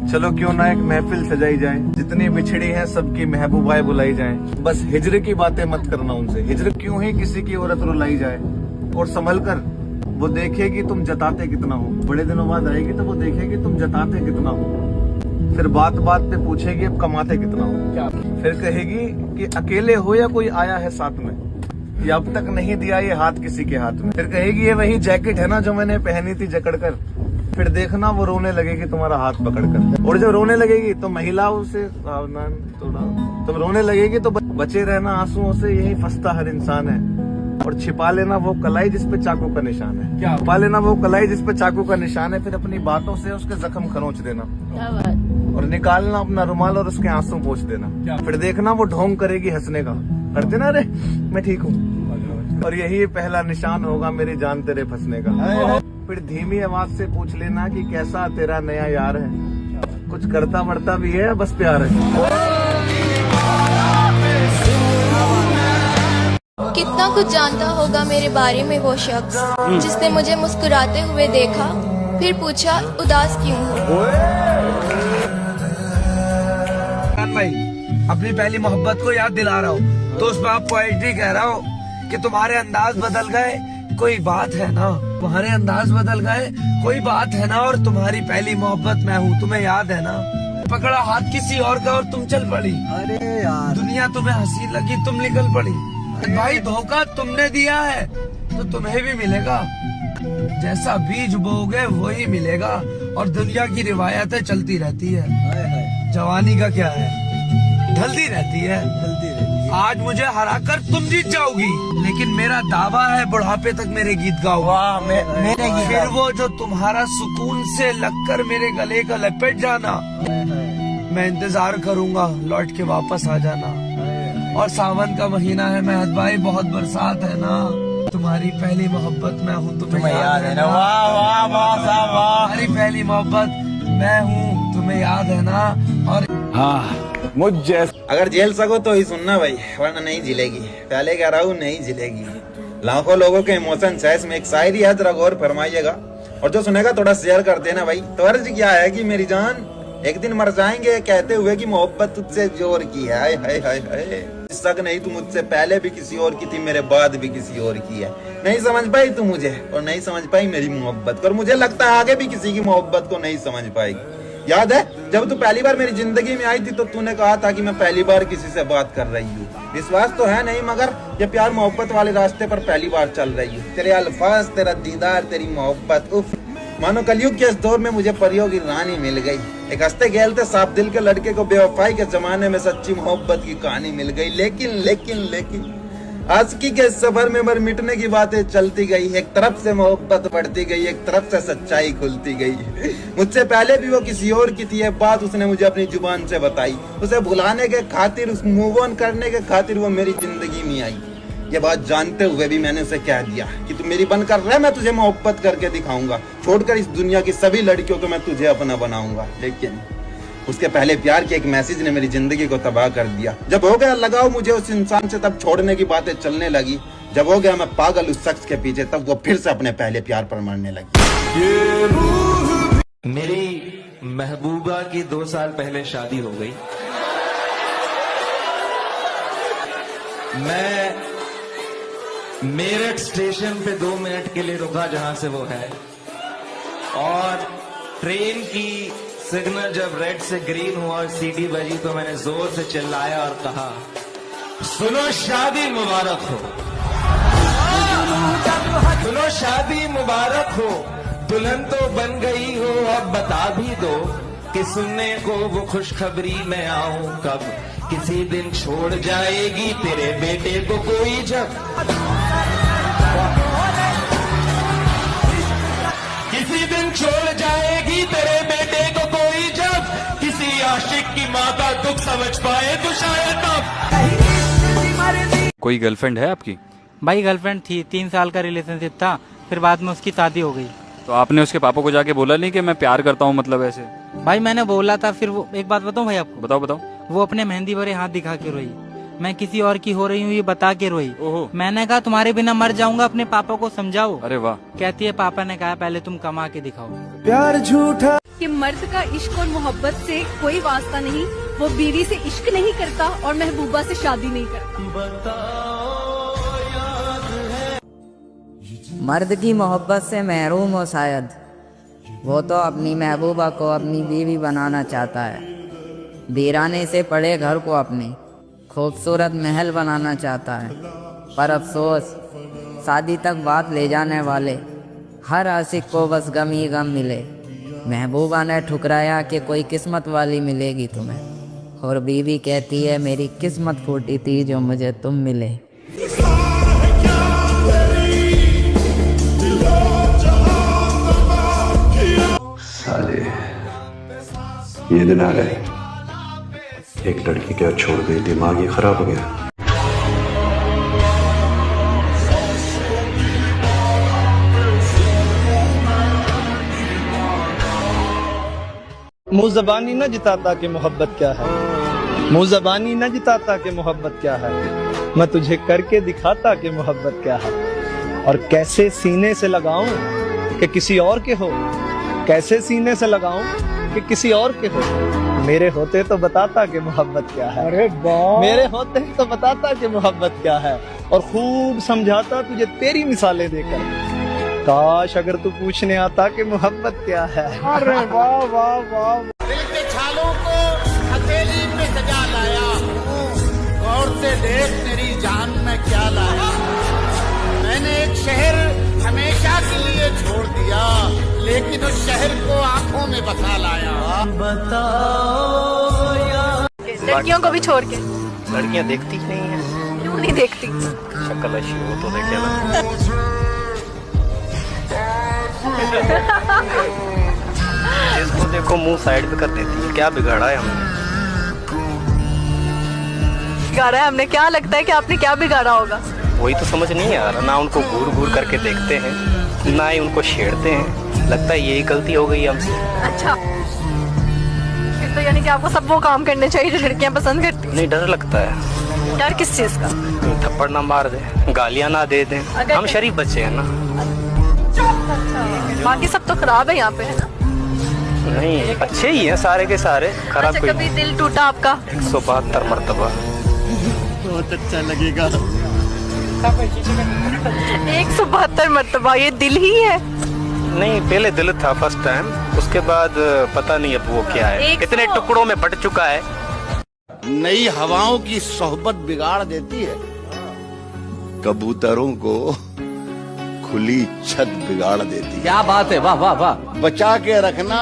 चलो क्यों ना एक महफिल सजाई जाए, जितनी बिछड़ी हैं सबकी महबूबाएं बुलाई जाएं। बस हिजर की बातें मत करना उनसे, हिजर क्यों ही किसी की औरत रुलाई जाए। और संभल कर वो देखेगी तुम जताते कितना हो, बड़े दिनों बाद आएगी तो वो देखेगी तुम जताते कितना हो। फिर बात बात पे पूछेगी अब कमाते कितना हो। क्या फिर कहेगी कि अकेले हो या कोई आया है साथ में, या अब तक नहीं दिया ये हाथ किसी के हाथ में। फिर कहेगी ये वही जैकेट है ना जो मैंने पहनी थी जकड़ कर। फिर देखना वो रोने लगेगी तुम्हारा हाथ पकड़कर। और जब रोने लगेगी तो महिलाओं से सावधान थोड़ा, तुम रोने लगेगी तो बचे रहना आंसुओं से, यही फंसता हर इंसान है। और छिपा लेना वो कलाई जिसपे चाकू का निशान है। क्या छिपा लेना वो कलाई जिसपे चाकू का निशान है। फिर अपनी बातों से उसके जख्म खरोंच देना और निकालना अपना रुमाल और उसके आंसू पोंछ देना। फिर देखना वो ढोंग करेगी हंसने का, करते ना, अरे मैं ठीक हूँ। और यही पहला निशान होगा मेरी जान तेरे फंसने का। फिर धीमी आवाज से पूछ लेना कि कैसा तेरा नया यार है, कुछ करता बढ़ता भी है बस प्यार है। कितना कुछ जानता होगा मेरे बारे में वो शख्स जिसने मुझे मुस्कुराते हुए देखा, फिर पूछा उदास क्यों हो। भाई अपनी पहली मोहब्बत को याद दिला रहा हूँ तो उसमें आप पोएट्री कह रहा हो कि तुम्हारे अंदाज बदल गए कोई बात है ना, तुम्हारे अंदाज बदल गए कोई बात है ना, और तुम्हारी पहली मोहब्बत मैं हूँ तुम्हें याद है ना। पकड़ा हाथ किसी और का और तुम चल पड़ी, अरे यार दुनिया तुम्हें हंसी लगी तुम निकल पड़ी। भाई धोखा तुमने दिया है तो तुम्हें भी मिलेगा, जैसा बीज बोओगे वही मिलेगा। और दुनिया की रिवायतें चलती रहती है, जवानी का क्या है ढलती रहती है। आज मुझे हराकर तुम जीत जाओगी, लेकिन मेरा दावा है बुढ़ापे तक मेरे गीत गाओ। मेरे गीत फिर वो जो तुम्हारा सुकून से लगकर मेरे गले का लपेट जाना, मैं इंतजार करूंगा लौट के वापस आ जाना। और सावन का महीना है मेहद भाई, बहुत बरसात है ना, तुम्हारी पहली मोहब्बत मैं हूँ तुम्हें याद है ना। वाह वाह वाह वाह, तुम्हारी पहली मोहब्बत मैं हूँ तुम्हें याद है ना। और हाँ मुझ अगर झेल सको तो ही सुनना भाई, वरना नहीं झिलेगी। पहले कह रहा हूँ नहीं झिलेगी। लाखों लोगों के इमोशंस है इसमें, एक शायरी है जरा गौर फरमाइएगा। और जो सुनेगा थोड़ा शेयर कर देना भाई। तो अर्ज क्या है कि मेरी जान एक दिन मर जाएंगे कहते हुए कि मोहब्बत तुझसे जोर की है। हाय हाय हाय हाय, शक नहीं तू मुझसे पहले भी किसी और की थी, मेरे बाद भी किसी और की है। नहीं समझ पाई तू मुझे और नहीं समझ पाई मेरी मोहब्बत को, और मुझे लगता है आगे भी किसी की मोहब्बत को नहीं समझ पाएगी। याद है जब तू पहली बार मेरी जिंदगी में आई थी तो तूने कहा था कि मैं पहली बार किसी से बात कर रही हूँ। विश्वास तो है नहीं मगर ये प्यार मोहब्बत वाले रास्ते पर पहली बार चल रही हूँ। तेरे अल्फाज, तेरा दीदार, तेरी मोहब्बत, उफ मानो कलयुग के इस दौर में मुझे परियों की रानी मिल गई। एक हंसते खेलते साफ दिल के लड़के को बेवफाई के जमाने में सच्ची मोहब्बत की कहानी मिल गई। लेकिन लेकिन लेकिन आशिकी के सफर में मर मिटने की बातें चलती गई। एक तरफ से मोहब्बत बढ़ती गई, एक तरफ से सच्चाई खुलती गई। मुझसे पहले भी वो किसी और की थी, ये बात उसने मुझे अपनी जुबान से बताई। उसे भुलाने के खातिर, उस मूव ऑन करने के खातिर वो मेरी जिंदगी में आई। ये बात जानते हुए भी मैंने उसे कह दिया कि तू मेरी बनकर रह, मैं तुझे मोहब्बत करके दिखाऊंगा। छोड़कर इस दुनिया की सभी लड़कियों को मैं तुझे अपना बनाऊंगा। लेकिन उसके पहले प्यार के एक मैसेज ने मेरी जिंदगी को तबाह कर दिया। जब हो गया लगाओ मुझे उस इंसान से, तब छोड़ने की बातें चलने लगी। जब हो गया मैं पागल उस शख्स के पीछे, तब वो फिर से अपने पहले प्यार पर मरने लगी। मेरी महबूबा की 2 साल पहले शादी हो गई। मैं मेरठ स्टेशन पे 2 मिनट के लिए रुका जहां से वो है, और ट्रेन की सिग्नल जब रेड से ग्रीन हुआ और सीटी बजी तो मैंने जोर से चिल्लाया और कहा, सुनो शादी मुबारक हो, सुनो शादी मुबारक हो। दुल्हन तो बन गई हो, अब बता भी दो कि सुनने को वो खुशखबरी मैं आऊं कब। किसी दिन छोड़ जाएगी तेरे बेटे को कोई जब, किसी दिन छोड़ जाएगी तेरे बेटे को कोई जब, किसी आशिक की माँ का दुख समझ पाए तो शायद तब। कोई गर्लफ्रेंड है आपकी? भाई गर्लफ्रेंड थी, 3 साल का रिलेशनशिप था, फिर बाद में उसकी शादी हो गई। तो आपने उसके पापा को जाके बोला नहीं कि मैं प्यार करता हूँ, मतलब ऐसे? भाई मैंने बोला था, फिर वो एक बात बताऊं भाई आपको? बताओ बताओ। वो अपने मेहंदी भरे हाथ दिखा के रोई, मैं किसी और की हो रही हूँ ये बता के रोई। ओहो। मैंने कहा तुम्हारे बिना मर जाऊंगा, अपने पापा को समझाओ। अरे वाह। कहती है पापा ने कहा पहले तुम कमा के दिखाओ। प्यार झूठा कि मर्द का इश्क और मोहब्बत से कोई वास्ता नहीं, वो बीवी से इश्क नहीं करता और महबूबा से शादी नहीं करता। मर्द की मोहब्बत से महरूम हो शायद, वो तो अपनी महबूबा को अपनी बीवी बनाना चाहता है। वीराने से पड़े घर को अपने खूबसूरत महल बनाना चाहता है। पर अफसोस, शादी तक बात ले जाने वाले हर आशिक को बस गम ही गम मिले। महबूबा ने ठुकराया कि कोई किस्मत वाली मिलेगी तुम्हें, और बीवी कहती है मेरी किस्मत फूटी थी जो मुझे तुम मिले। साले, ये दिन आ गए, एक लड़की क्या छोड़ गई, दिमाग ही खराब हो गया। मुँह ज़बानी न जिताता कि मोहब्बत क्या है, मुँह ज़बानी न जिताता कि मोहब्बत क्या है, मैं तुझे करके दिखाता कि मोहब्बत क्या है। और कैसे सीने से लगाऊं कि किसी और के हो, कैसे सीने से लगाऊं कि किसी और के हो। मेरे होते तो बताता कि मोहब्बत क्या है, अरे वाह, मेरे होते तो बताता कि मोहब्बत क्या है, और खूब समझाता तुझे तेरी मिसालें देकर। काश अगर तू पूछने आता कि मोहब्बत क्या है। अरे वाह वाह वाह। दिल के छालों को हथेली पे सजा लाया हूँ, गौर से देख तेरी जान में क्या लाया। मैंने एक शहर हमेशा के लिए छोड़ दिया, लेकिन उस शहर को आंखों में बसा लाया। बताओ यार, लड़कियों को भी छोड़ के। लड़कियां देखती ही नहीं है। क्यों नहीं देखती? शक्ल अच्छी हो तो देखे ना। इसको देखो मुंह साइड पे कर देती है, क्या बिगाड़ा है हमने? बिगाड़ा है हमने? क्या लगता है कि आपने क्या बिगाड़ा होगा? वही तो समझ नहीं आ रहा ना। उनको घूर घूर करके देखते हैं, ना ही उनको छेड़ते हैं। लगता है यही गलती हो गई हमसे। अच्छा, फिर तो यानी कि आपको सब वो काम करने चाहिए जो लड़कियां पसंद करती हैं। नहीं, डर लगता है। डर किस चीज का? थप्पड़ ना मार दे, गालियां ना दे दें। हम शरीफ बच्चे हैं ना। बाकी सब तो खराब है यहाँ पे, है ना? नहीं, अच्छे ही हैं सारे के सारे, खराब अच्छा, कोई कभी दिल टूटा आपका? 172 मरतबा। बहुत अच्छा लगेगा। 172 मरतबा, ये दिल ही है? नहीं, पहले दिल था फर्स्ट टाइम, उसके बाद पता नहीं अब वो क्या है, कितने टुकड़ों में बट चुका है। नई हवाओं की सोहबत बिगाड़ देती है, कबूतरों को खुली छत बिगाड़ देती है। क्या बात है, वाह वाह वाह। बचा के रखना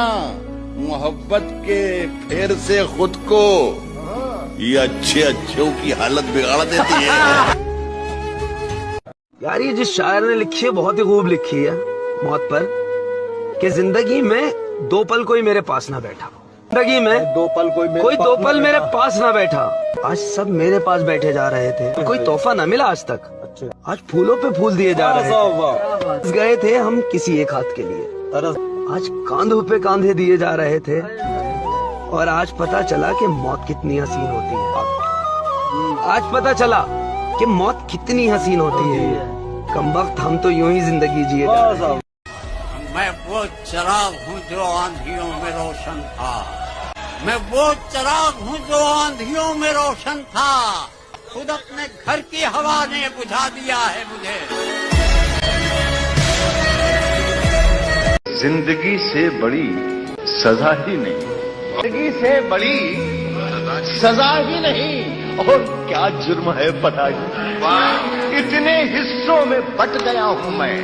मोहब्बत के फेर से खुद को, ये अच्छे अच्छों की हालत बिगाड़ देती है। यार ये जिस शायर ने लिखी है बहुत ही खूब लिखी है मौत पर, कि जिंदगी में दो पल कोई मेरे पास ना बैठा। जिंदगी में दो पल कोई दो पल मेरे पास ना बैठा। आज सब मेरे पास बैठे जा रहे थे, कोई तोहफा ना मिला आज तक। आज फूलों पे फूल दिए जा रहे थे। गए थे हम किसी एक हाथ के लिए, आज कांधों पे कांधे दिए जा रहे थे। और आज पता चला कि मौत कितनी हसीन होती है। आज पता चला कि मौत कितनी हसीन होती है। कमबख्त हम तो यूं ही जिंदगी जिए जा रहे हैं। मैं वो चिराग हूँ जो आंधियों में रोशन था, मैं वो चिराग हूँ जो आंधियों में रोशन था, खुद अपने घर की हवा ने बुझा दिया है मुझे। जिंदगी से बड़ी सजा ही नहीं, जिंदगी से बड़ी सजा ही नहीं, और क्या जुर्म है पता ही। इतने हिस्सों में बट गया हूँ मैं,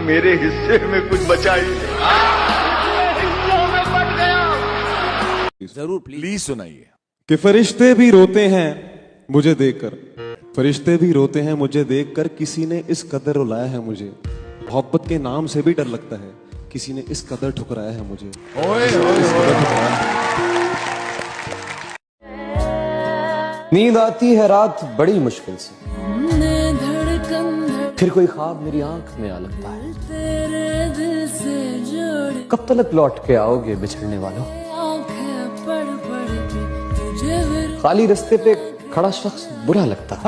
मेरे हिस्से में कुछ बचा ही नहीं। हिस्सों में बट गया। जरूर प्लीज सुनाइए। कि फरिश्ते भी रोते हैं मुझे देखकर, फरिश्ते भी रोते हैं मुझे देखकर, किसी ने इस कदर रुलाया है मुझे। मोहब्बत के नाम से भी डर लगता है, किसी ने इस कदर ठुकराया है मुझे। नींद आती है रात बड़ी मुश्किल से, फिर कोई ख्वाब मेरी आंख में आ लगता है। कब तक लौट के आओगे बिछड़ने वालों? खाली रास्ते पे खड़ा शख्स बुरा लगता है।